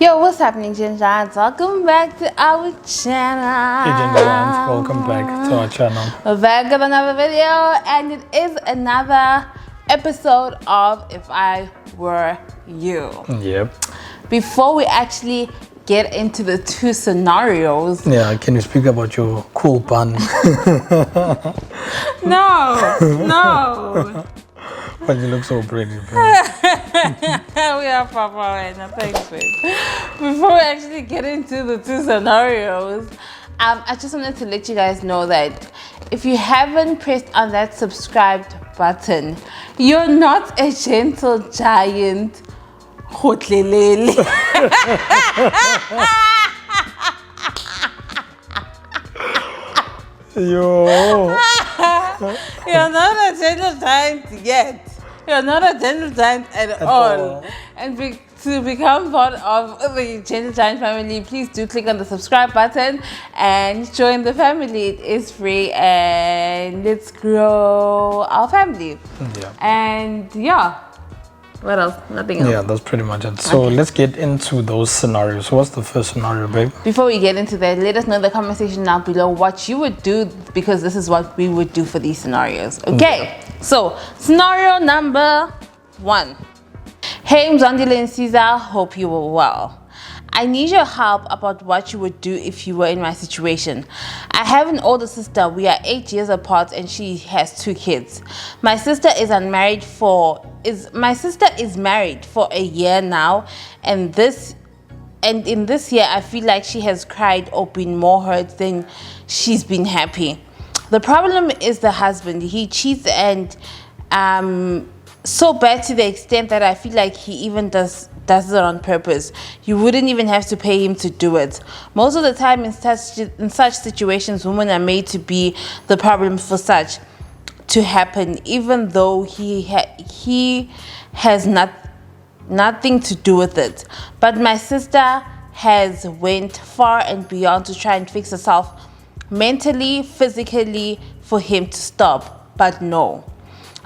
Yo, what's happening, Ginjans? Welcome back to our channel. Hey Ginjans, welcome back to our channel. We're back with another video, and it is another episode of If I Were You. Yep. Before we actually get into the two scenarios. Yeah, can you speak about your cool bun? No. But you look so pretty, babe. We are proper right now. Thanks, babe. Before we actually get into the two scenarios, I just wanted to let you guys know that if you haven't pressed on that subscribed button, you're not a gentle giant. Hotlelele. Yo. You're not a gentle giant yet. You're not a gentle giant at all. And to become part of the Gentle Giant family, please do click on the subscribe button and join the family. It is free, and let's grow our family. Yeah. And yeah. What else? Nothing else. Yeah, that's pretty much it. So let's get into those scenarios. What's the first scenario, babe? Before we get into that, let us know in the comment section down below what you would do, because this is what we would do for these scenarios. Okay, so scenario number 1. Hey, Mzwandile and Siza, hope you were well. I need your help about what you would do if you were in my situation. I have an older sister. We are 8 years apart and she has 2 kids. My sister is married for a year now, and in this year I feel like she has cried or been more hurt than she's been happy. The problem is the husband. He cheats and so bad to the extent that I feel like he even does it on purpose. You wouldn't even have to pay him to do it. Most of the time in such situations, women are made to be the problem for such to happen, even though he has nothing to do with it. But my sister has went far and beyond to try and fix herself mentally, physically, for him to stop. But no.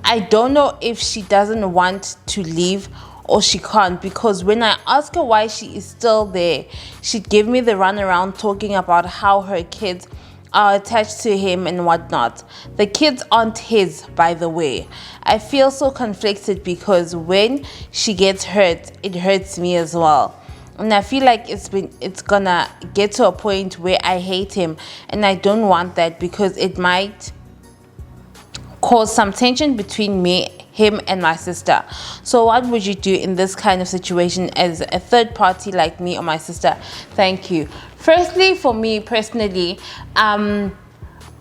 I don't know if she doesn't want to leave or she can't, because when I ask her why she is still there, she'd give me the runaround talking about how her kids are attached to him and whatnot. The kids aren't his, by the way. I feel so conflicted because when she gets hurt, it hurts me as well. And I feel like it's gonna get to a point where I hate him, and I don't want that because it might cause some tension between him and my sister. So what would you do in this kind of situation as a third party like me or my sister? Thank you. Firstly, for me personally,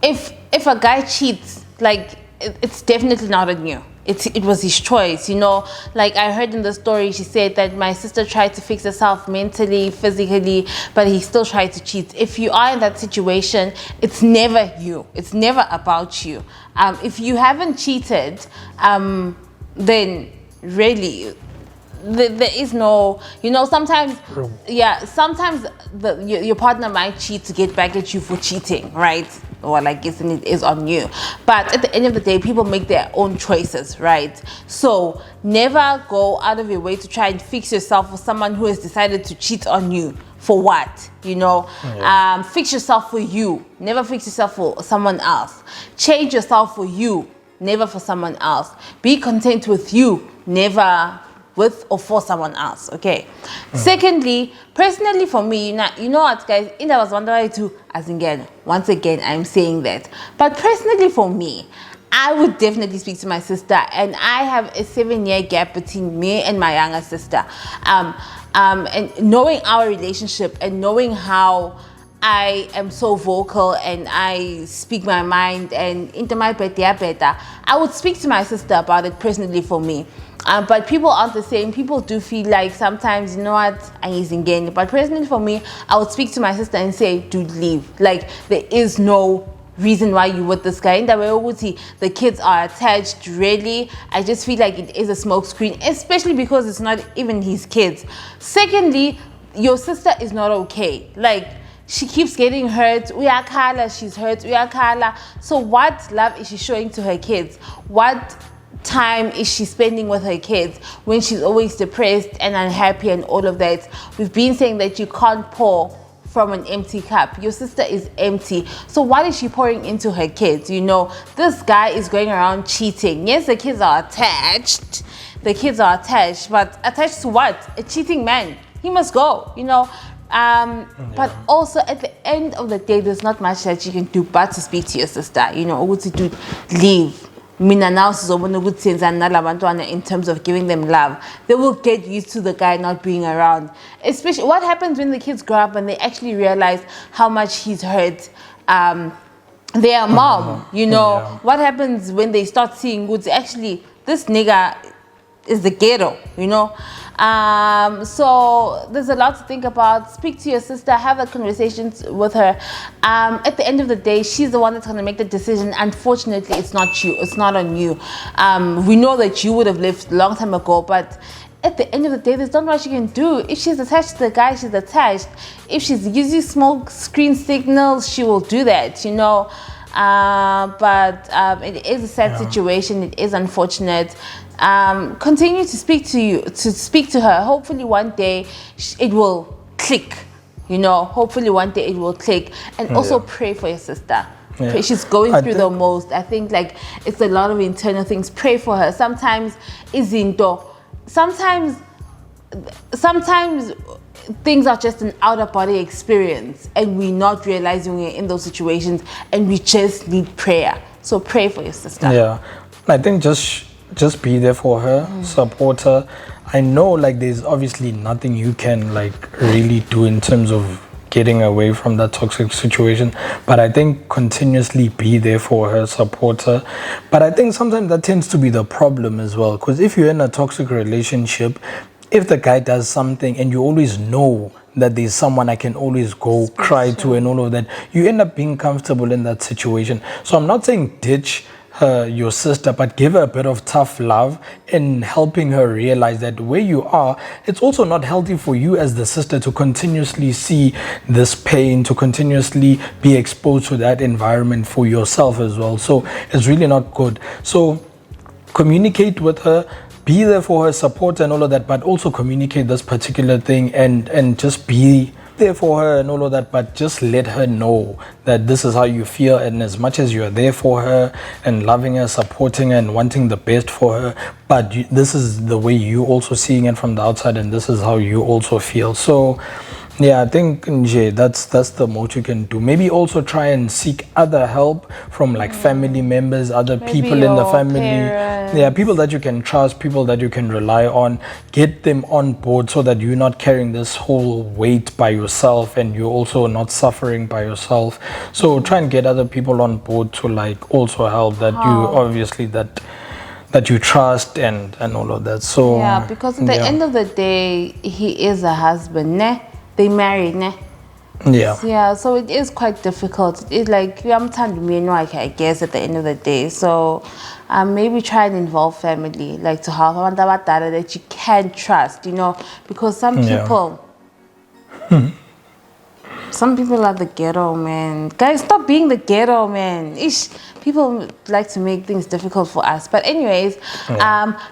if a guy cheats, like it's definitely not on you. It was his choice, you know. Like I heard in the story, she said that my sister tried to fix herself mentally, physically, but he still tried to cheat. If you are in that situation, it's never you. It's never about you. If you haven't cheated, then really there is no, you know, sometimes your partner might cheat to get back at you for cheating, right? Or like it is on you. But at the end of the day, people make their own choices, right? So never go out of your way to try and fix yourself for someone who has decided to cheat on you. For what? You know, fix yourself for you. Never fix yourself for someone else. Change yourself for you, never for someone else. Be content with you, never with or for someone else. Okay. Secondly, personally for me, you know what, guys, in I was wondering too, once again I'm saying that, but personally for me, I would definitely speak to my sister, and I have a 7-year gap between me and my younger sister, and knowing our relationship and knowing how I am so vocal and I speak my mind and into my better, I would speak to my sister about it personally for me. But people aren't the same. People do feel like sometimes, you know what, I'm using again. But personally for me, I would speak to my sister and say, dude, leave. Like, there is no reason why you with this guy. In the way the kids are attached, really. I just feel like it is a smokescreen, especially because it's not even his kids. Secondly, your sister is not okay. Like, she keeps getting hurt. She's hurt. So what love is she showing to her kids? What time is she spending with her kids when she's always depressed and unhappy and all of that? We've been saying that you can't pour from an empty cup. Your sister is empty, so what is she pouring into her kids? You know, this guy is going around cheating. Yes, the kids are attached, but attached to what? A cheating man. He must go, you know. But also at the end of the day, there's not much that you can do but to speak to your sister, you know, to leave. Mina now in terms of giving them love. They will get used to the guy not being around. Especially what happens when the kids grow up and they actually realize how much he's hurt their mom, you know. What happens when they start seeing what's actually this nigga is the ghetto, you know. So there's a lot to think about. Speak to your sister, have a conversation with her. At the end of the day, she's the one that's going to make the decision. Unfortunately, it's not you. It's not on you. We know that you would have left a long time ago, but at the end of the day, there's not much you can do. If she's attached to the guy, she's attached. If she's using smoke screen signals, she will do that, you know. But it is a sad situation. It is unfortunate. Continue to speak to her. Hopefully one day it will click, you know. Hopefully one day it will click. And also pray for your sister. She's going through the most. I think like it's a lot of internal things. Pray for her. Sometimes things are just an out of body experience and we're not realizing we're in those situations and we just need prayer. So pray for your sister. Yeah, I think just be there for her, support her. I know like there's obviously nothing you can like really do in terms of getting away from that toxic situation, but I think continuously be there for her, support her. But I think sometimes that tends to be the problem as well, because if you're in a toxic relationship, if the guy does something and you always know that there's someone I can always go cry to and all of that, you end up being comfortable in that situation. So I'm not saying ditch your sister, but give her a bit of tough love in helping her realize that where you are, it's also not healthy for you as the sister to continuously see this pain, to continuously be exposed to that environment for yourself as well. So it's really not good. So communicate with her, be there for her, support and all of that, but also communicate this particular thing and just be there for her and all of that, but just let her know that this is how you feel, and as much as you're there for her and loving her, supporting her and wanting the best for her, but this is the way you also seeing it from the outside and this is how you also feel. So yeah, I think Nje, that's the most you can do. Maybe also try and seek other help from like family members, other people in the family. Parents. Yeah, people that you can trust, people that you can rely on. Get them on board so that you're not carrying this whole weight by yourself and you're also not suffering by yourself. So try and get other people on board to like also help that you obviously that you trust and all of that. So yeah, because at the end of the day, he is a husband, ne? They married, ne? Yeah, so it is quite difficult. It's like I guess at the end of the day. So maybe try and involve family, like to have that you can trust, you know, because some people are the ghetto, man. Guys, stop being the ghetto, man. People like to make things difficult for us. But anyways,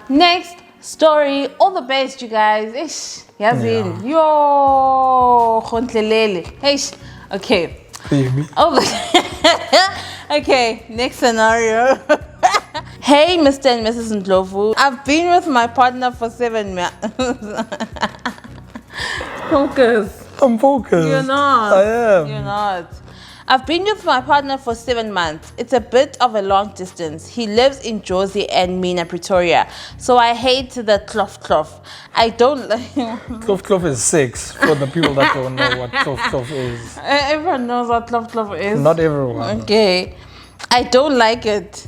next story. All the best, you guys. Yazin. Yo, khontlelele. Okay. Baby. Okay, next scenario. Hey, Mr. and Mrs. Ndlovu. I've been with my partner for 7 months. Focus. I'm focused. You're not. I am. You're not. I've been with my partner for 7 months. It's a bit of a long distance. He lives in Jozi and Mina, Pretoria. So I hate the cloth. I don't like... Cloth is 6 for the people that don't know what cloth is. Everyone knows what cloth is. Not everyone. Okay. I don't like it.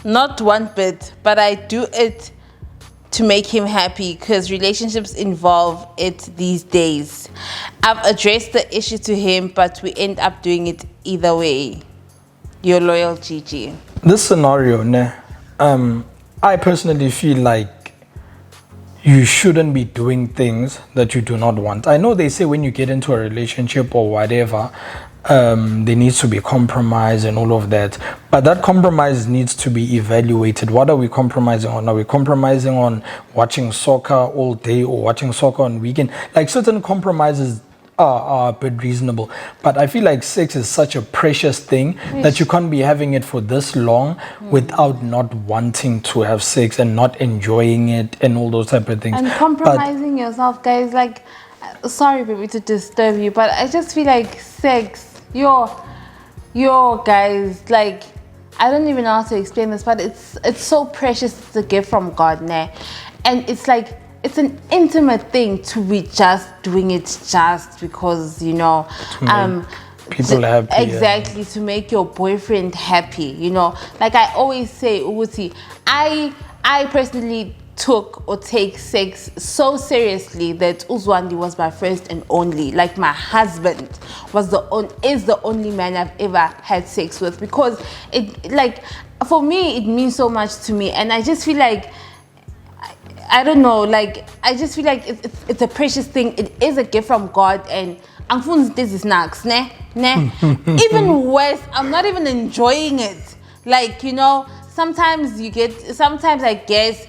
Not one bit. But I do it to make him happy because relationships involve it these days. I've addressed the issue to him, but we end up doing it either way. Your loyal Gigi. This scenario, I personally feel like you shouldn't be doing things that you do not want. I know they say when you get into a relationship or whatever, there needs to be compromise and all of that. But that compromise needs to be evaluated. What are we compromising on? Are we compromising on watching soccer all day or watching soccer on weekend? Like certain compromises are a bit reasonable. But I feel like sex is such a precious thing that you can't be having it for this long without not wanting to have sex and not enjoying it and all those type of things. And compromising yourself, guys, like, sorry baby to disturb you, but I just feel like sex, yo guys, like, I don't even know how to explain this, but it's so precious. It's a gift from God, nah? And it's like, it's an intimate thing to be just doing it just because, you know, people happy. Exactly, to make your boyfriend happy, you know. Like I always say, Uguti, I personally took or take sex so seriously that Mzwandile was my first and only. Like my husband is the only man I've ever had sex with, because it, like, for me it means so much to me, and I just feel like, I don't know, like, I just feel like it's a precious thing. It is a gift from God, and this is snacks, ne? Even worse, I'm not even enjoying it. Like, you know, sometimes I guess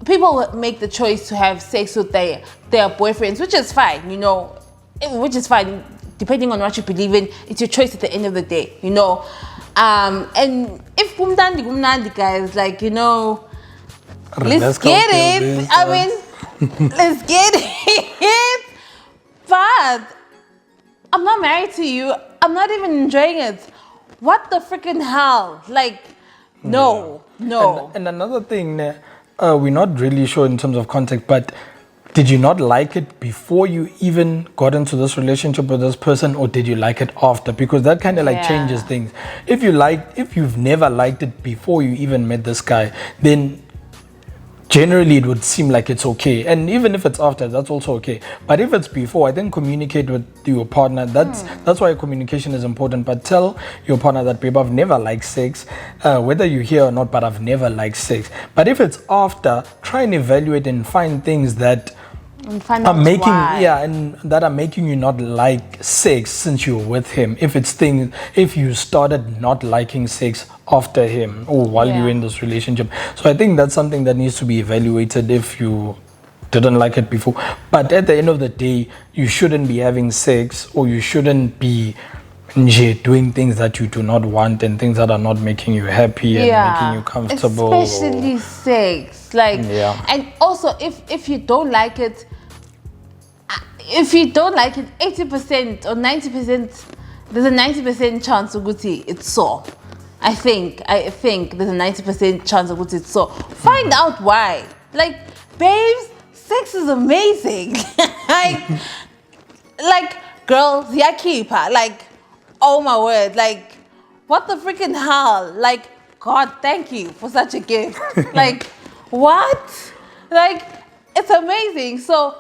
people make the choice to have sex with their boyfriends, which is fine, you know, depending on what you believe in. It's your choice at the end of the day, you know. And if kumnandi guys, like, you know, let's get it. I mean, let's get it. But I'm not married to you. I'm not even enjoying it. What the freaking hell? Like, no. And another thing, we're not really sure in terms of context, but did you not like it before you even got into this relationship with this person, or did you like it after? Because that kind of like changes things. If you've never liked it before you even met this guy, then generally it would seem like it's okay, and even if it's after, that's also okay. But if it's before, I think communicate with your partner. That's why communication is important. But tell your partner that, babe, I've never liked sex, whether you're here or not, but I've never liked sex. But if it's after, try and evaluate and find things that are making that are making you not like sex since you're with him. If you started not liking sex after him or while you're in this relationship. So I think that's something that needs to be evaluated if you didn't like it before. But at the end of the day, you shouldn't be having sex, or you shouldn't be doing things that you do not want and things that are not making you happy and making you comfortable. Especially sex. Like, and also if you don't like it, 80% or 90%, there's a 90% chance of it's so. I think there's a 90% chance of it's so. Find out why. Like, babes, sex is amazing. like girls, keeper. Like, oh my word, like, what the freaking hell? Like, God, thank you for such a gift. Like, what? Like, it's amazing. So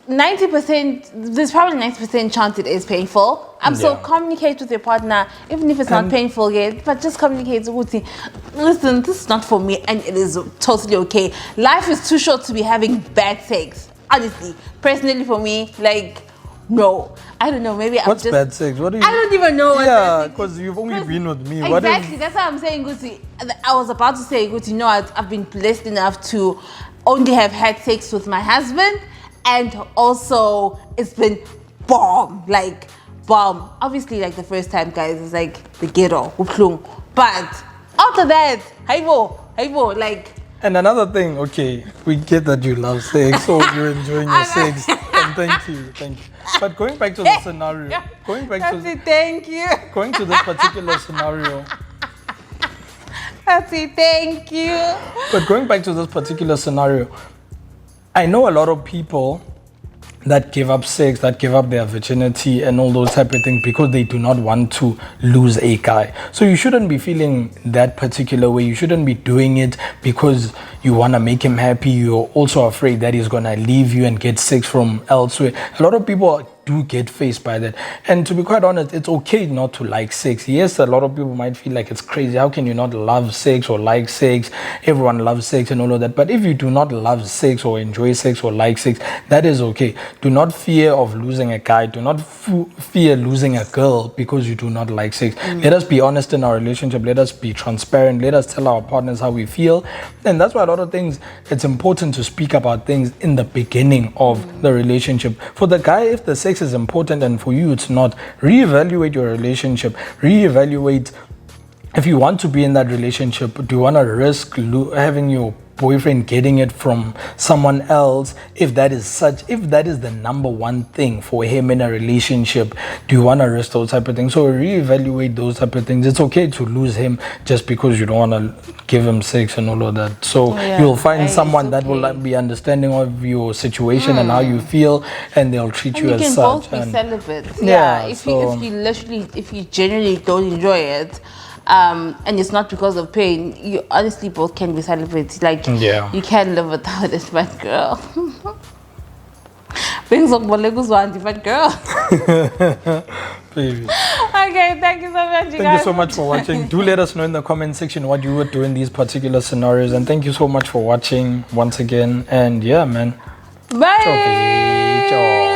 90%, there's probably 90% chance it is painful. So communicate with your partner, even if it's not painful yet, but just communicate. Listen, this is not for me, and it is totally okay. Life is too short to be having bad sex. Honestly, personally for me, like, no. I don't know, maybe What's bad sex? What do you... I don't even know. Because you've only been with me. Exactly, that's what I'm saying, Guti. I was about to say, Guti, no, I've been blessed enough to only have had sex with my husband, and also it's been bomb. Obviously, like, the first time, guys, is like the ghetto, but after that, hey-bo, like. And another thing, okay, we get that you love sex, so you're enjoying your sex, and thank you. But going back to the scenario, going to this particular scenario. Thank you. But going back to this particular scenario, I know a lot of people that give up sex, that give up their virginity and all those type of things because they do not want to lose a guy. So you shouldn't be feeling that particular way. You shouldn't be doing it because you want to make him happy. You're also afraid that he's going to leave you and get sex from elsewhere. A lot of people do get faced by that. And to be quite honest, it's okay not to like sex. Yes, a lot of people might feel like it's crazy. How can you not love sex or like sex? Everyone loves sex and all of that. But if you do not love sex or enjoy sex or like sex, that is okay. Do not fear of losing a guy. Do not fear losing a girl because you do not like sex. Let us be honest in our relationship. Let us be transparent. Let us tell our partners how we feel. And that's why a lot of things, it's important to speak about things in the beginning of the relationship. For the guy, if the sex is important and for you it's not, reevaluate your relationship. Reevaluate if you want to be in that relationship. Do you want to risk having your boyfriend getting it from someone else? If that is the number one thing for him in a relationship, do you want to risk those type of things? So reevaluate those type of things. It's okay to lose him just because you don't want to give him sex and all of that. So you'll find someone that will be understanding of your situation and how you feel, and they'll treat you as such. You can both be celibate. If you genuinely don't enjoy it, and it's not because of pain, you honestly both can be celibate. Like, you can live without it, but girl. Things of Mzwandile, but girl. Baby. Okay, thank you so much, you guys. Thank you so much for watching. Do let us know in the comment section what you would do in these particular scenarios. And thank you so much for watching once again. And yeah, man. Bye.